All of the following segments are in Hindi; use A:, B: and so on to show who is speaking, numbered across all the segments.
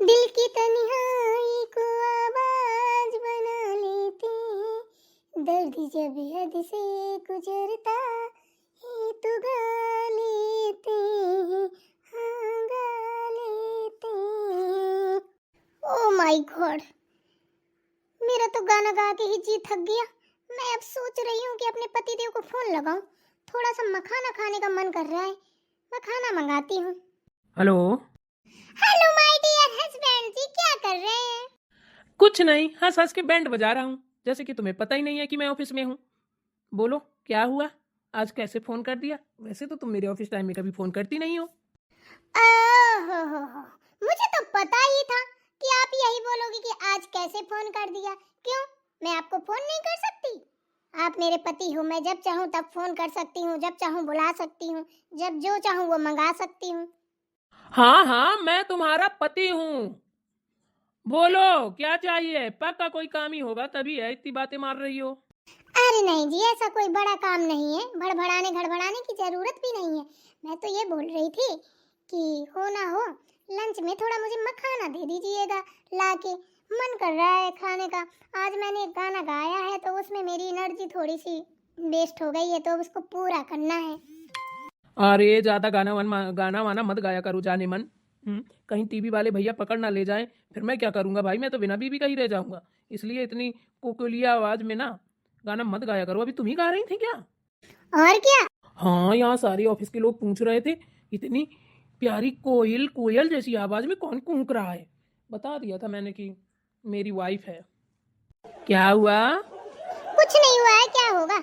A: दिल की तन्हाई को आवाज बना लेते हैं, दर्द जब हद से गुजरता है तो गा लेते हैं, हाँ गा लेते हैं। ओ माय गॉड, मेरा तो गाना गा के ही जी थक गया। मैं अब सोच रही हूँ कि अपने पतिदेव को फोन लगाऊं। थोड़ा सा मखाना खाने का मन कर रहा है, मखाना मंगाती हूँ।
B: Hello.
A: Hello my dear husband जी, क्या कर रहे हैं?
B: कुछ नहीं, हंस हंस के बैंड बजा रहा हूँ, जैसे कि तुम्हें पता ही नहीं है कि मैं ऑफिस में हूँ। बोलो क्या हुआ, आज कैसे फोन कर दिया? वैसे तो तुम मेरे ऑफिस टाइम में कभी फोन करती नहीं हो।
A: ओहो, मुझे तो पता ही था कि आप यही बोलोगे कि आज कैसे फोन कर दिया। क्यों, मैं आपको फोन नहीं कर सकती? आप मेरे पति हो, मैं जब चाहूँ तब फोन कर सकती हूँ, जब चाहूँ बुला सकती हूँ, जब जो चाहूँ वो मंगा सकती हूँ।
B: हाँ हाँ, मैं तुम्हारा पति हूँ। बोलो क्या चाहिए, पक्का कोई काम ही होगा, तभी है इतनी बातें मार रही हो।
A: अरे नहीं जी, ऐसा कोई बड़ा काम नहीं है, भड़बड़ाने घड़बड़ाने की जरूरत भी नहीं है। मैं तो ये बोल रही थी कि हो ना हो लंच में थोड़ा मुझे मखाना दे दीजिएगा लाके, मन कर रहा है खाने का। आज मैंने एक गाना गाया है तो उसमें मेरी एनर्जी थोड़ी सी वेस्ट हो गई है, तो उसको पूरा करना है।
B: अरे ज्यादा गाना वाना मत गाया करो, जाने मन। कहीं टीवी वाले भैया पकड़ ना ले जाएं, फिर मैं क्या करूंगा भाई, मैं तो बिना बीबी का ही रह जाऊंगा। इसलिए इतनी कोकुलिया आवाज में ना गाना मत गाया करो। अभी तुम ही गा रही थी क्या?
A: और क्या?
B: हाँ, यहाँ सारे ऑफिस के लोग पूछ रहे थे, इतनी प्यारी कोयल कोयल जैसी आवाज में कौन कूक रहा है। बता दिया था मैंने कि मेरी वाइफ है। क्या हुआ?
A: कुछ नहीं हुआ है, क्या होगा?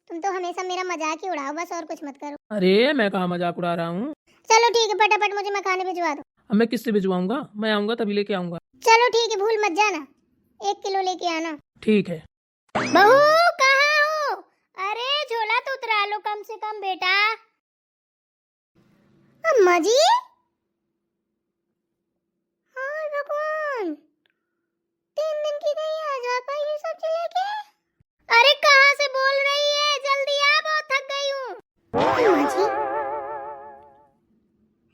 A: तुम तो हमेशा मेरा मजाक ही उड़ाओ बस, और कुछ मत करो।
B: अरे मैं कहाँ मजाक उड़ा रहा हूँ।
A: चलो ठीक है, फटाफट मुझे मखाने भिजवा दो।
B: अब मैं किससे भिजवाऊंगा? मैं आऊंगा तभी लेके आऊंगा।
A: चलो ठीक है, भूल मत जाना, 1 किलो लेके आना।
B: ठीक है।
A: बहू, कहाँ हो? अरे झोला तो उतरा लो कम से कम बेटा। अम्मा जी, हाय भगवान, 3 दिन की गई, आज आ पाई ये सब्जी लेके? अरे कहाँ से बोल रही है, जल्दी आ, बहुत थक गई हूँ। अम्मा जी,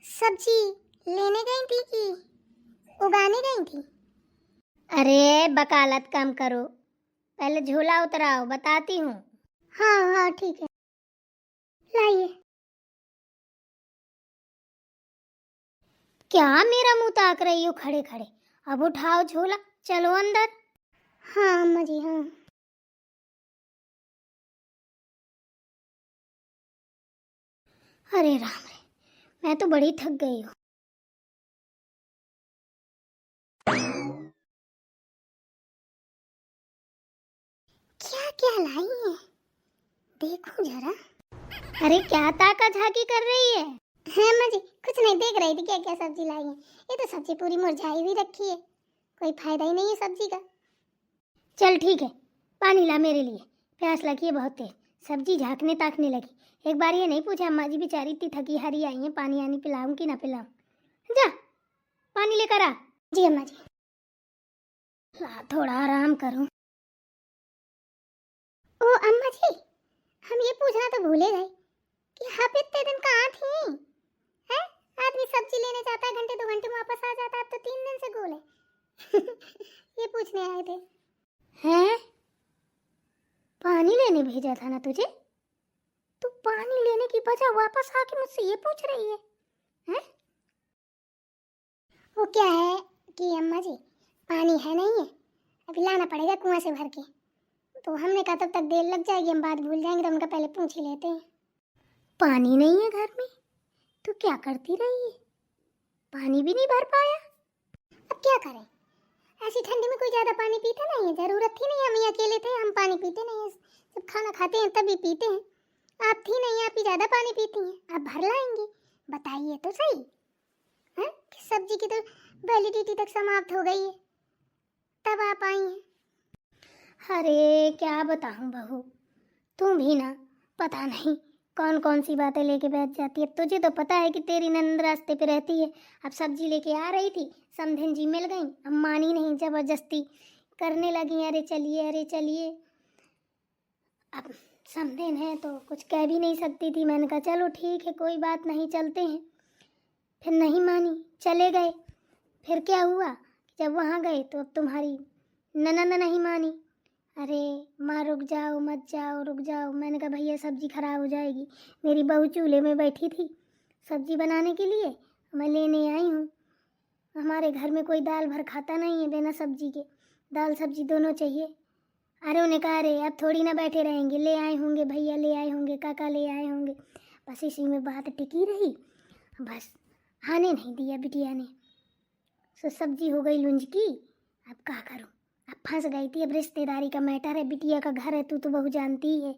A: सब्जी लेने गई थी कि उगाने गई थी? अरे बकालत कम करो, पहले झोला उतराओ, बताती हूँ। हाँ हाँ ठीक है, लाइए। क्या मेरा मुंह ताक रही हो खड़े खड़े? अब उठाओ झोला, चलो अंदर। हाँ अम्मा जी, हाँ। अरे राम रे, मैं तो बड़ी थक गई हूँ। क्या क्या लाई है, देखो जरा। अरे क्या ताका झाकी कर रही है? हाँ अम्मा जी, कुछ नहीं, देख रही थी क्या क्या सब्जी लाई है। ये तो सब्जी पूरी मुरझाई हुई रखी है, कोई फायदा ही नहीं है सब्जी का। चल ठीक है, पानी ला मेरे लिए, प्यास लगी है बहुत तेज, सब्जी झाँकने ताकने लगी। एक बार ये नहीं पूछा अम्मा जी बेचारी इतनी थकी हारी आई हैं, पानी आनी पिलाऊं कि ना पिलाऊं? जा पानी लेकर आ। जी अम्मा जी। ला थोड़ा आराम करूं। ओ अम्मा जी, हम ये पूछना तो भूले गए कि आप इतने दिन कहाँ थी? हैं? आदमी सब्जी लेने जाता है, घंटे 2 घंटे में वापस आ जाता है, अब तो 3 दिन से गोल है। ये पूछने आए थे। हैं? पानी लेने भेजा था ना तुझे? तू पानी लेने की बजाय वापस आके मुझसे ये पूछ रही है? हैं? वो क्या है कि अम्मा जी, पानी है नहीं है, अभी लाना पड़ेगा कुआं से भर के। तो हमने कहा तब तक देर लग जाएगी, हम बात भूल जाएंगे, तो हमका पहले पूछ ही लेते हैं। पानी नहीं है घर में, तो क्या करती रही है? पानी भी नहीं भर पाया, अब क्या करें? ऐसी ठंडी में कोई ज्यादा पानी पीता नहीं है, जरूरत थी नहीं, हम ही अकेले थे, हम पानी पीते नहीं है, जब खाना खाते हैं तभी पीते हैं। आप थी नहीं, आप ही ज्यादा पानी पीती हैं, आप भर लाएंगी? बताइए तो सही है कि सब्जी की तो वैलिडिटी तक समाप्त हो गई है, तब आप आई हैं। अरे क्या बताऊं बहू, तुम भी ना पता नहीं कौन कौन सी बातें लेके बैठ जाती है। तुझे तो पता है कि तेरी नंद रास्ते पे रहती है, अब सब्जी लेके आ रही थी, समधिन जी मिल गई, अब मानी नहीं, जबरदस्ती करने लगी, अरे चलिए अरे चलिए। अब समधिन है तो कुछ कह भी नहीं सकती थी, मैंने कहा चलो ठीक है कोई बात नहीं, चलते हैं। फिर नहीं मानी, चले गए। फिर क्या हुआ? जब वहाँ गए तो अब तुम्हारी ननद नहीं मानी। अरे माँ रुक जाओ, मत जाओ, रुक जाओ। मैंने कहा भैया सब्जी खराब हो जाएगी। मेरी बहू चूल्हे में बैठी थी सब्जी बनाने के लिए, मैं लेने आई हूँ। हमारे घर में कोई दाल भर खाता नहीं है बिना सब्जी के, दाल सब्जी दोनों चाहिए। अरे उन्हें कहा अरे अब थोड़ी ना बैठे रहेंगे, ले आए होंगे भैया, ले आए होंगे काका, ले आए होंगे। बस इसी में बात टिकी रही, बस आने नहीं दिया बिटिया ने। सो सब्जी हो गई लुंज की। अब क्या करूं? अब फंस गई थी। अब रिश्तेदारी का मैटर है, बिटिया का घर है, तू तो बहु जानती ही है।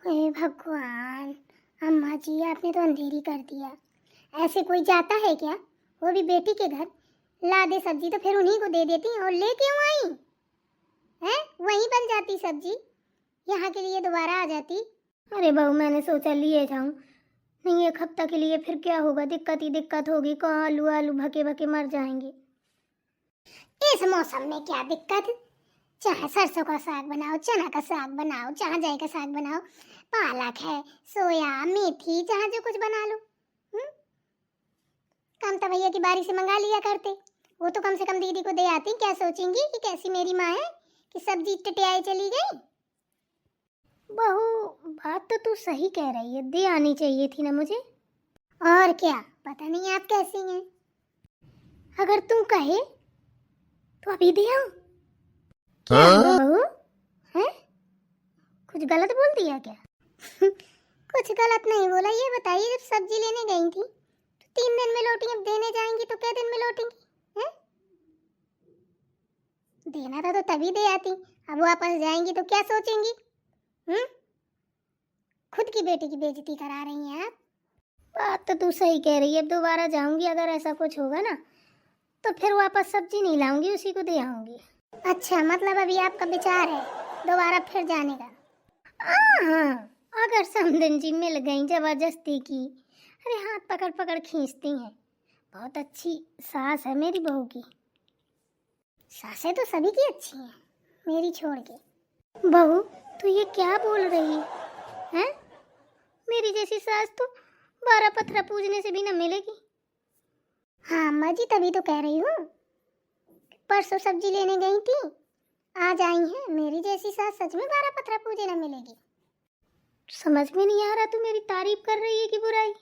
A: हे भगवान, अम्मा जी आपने तो अंधेरी कर दिया। ऐसे कोई जाता है क्या? वो भी बेटी के घर। ला दे सब्जी तो फिर उन्हीं को दे देती, और ले क्यों आई है? वहीं बन जाती सब्जी, यहाँ के लिए दोबारा आ जाती। अरे बहू मैंने सोचा लिए जाऊं, नहीं एक हफ्ता के लिए फिर क्या होगा, दिक्कत ही दिक्कत होगी। कहाँ आलू आलू भके भके मर जाएंगे। इस मौसम में क्या दिक्कत? चाहे सरसों का साग बनाओ, चना का साग बनाओ, चाहे जाई का साग बनाओ, पालक है, सोया, मेथी, चाहे जो कुछ बना लो। काम तो भैया की बारी से मंगा लिया करते, वो तो कम से कम दीदी को दे आती। क्या सोचेंगी कि कैसी मेरी माँ है कि सब्जी टटियाई चली गई। बहू बात तो तू सही कह रही है, दे आनी चाहिए थी ना मुझे। और क्या, पता नहीं आप कैसी हैं। अगर तू कहे तो अभी दे आऊं। क्या हुआ बहू? हैं? कुछ गलत बोल दिया क्या? कुछ गलत नहीं बोला। ये बताइए जब सब्जी लेने गई थी तो 3 दिन में लौटी, अब देने जाएंगी तो क्या दिन में लौटेंगी? हैं? देना था तो तभी दे आती, अब वापस जाएंगी तो क्या सोचेंगी? खुद की बेटी की बेइज्जती करा रही हैं आप। बात तो तू सही कह रही है। अब दोबारा जाऊंगी अगर ऐसा कुछ होगा ना तो फिर वापस सब्जी नहीं लाऊंगी, उसी को दे आऊंगी। अच्छा, मतलब अभी आपका विचार है दोबारा फिर जाने का? हाँ, अगर समधन जी मिल गई जबरदस्ती की। अरे हाथ पकड़ पकड़ खींचती हैं। बहुत अच्छी सास है मेरी बहू की। सासें तो सभी की अच्छी हैं, मेरी छोड़ के। बहू तू ये क्या बोल रही है? मेरी जैसी सास तो 12 पत्थर पूजने से भी न मिलेगी। हाँ अम्मा जी, तभी तो कह रही हूँ। परसों सब्जी लेने गई थी, आज आई हैं। मेरी जैसी सास सच में 12 पत्थर पूजे न मिलेगी। समझ में नहीं आ रहा तू मेरी तारीफ कर रही है कि बुराई?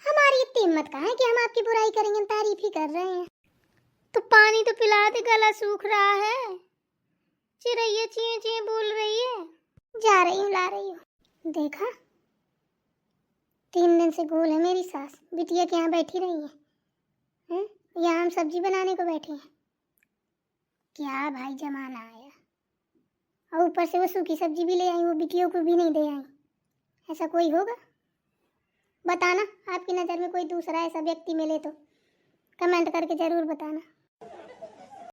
A: हमारी इतनी हिम्मत कहाँ है कि हम आपकी बुराई करेंगे, हम तारीफ ही कर रहे हैं। तो पानी तो पिला दे, गला सूख रहा है। चिड़ैया चीं चीं बोल रही है। जा रही हूँ, ला रही हूँ। देखा, 3 दिन से गोल है मेरी सास, बिटिया के यहाँ बैठी रही है। यहाँ हम सब्जी बनाने को बैठे हैं। क्या भाई जमाना आया। और ऊपर से वो सूखी सब्जी भी ले आई, वो बिटियों को भी नहीं दे आई। ऐसा कोई होगा? बताना, आपकी नज़र में कोई दूसरा ऐसा व्यक्ति मिले तो कमेंट करके ज़रूर बताना।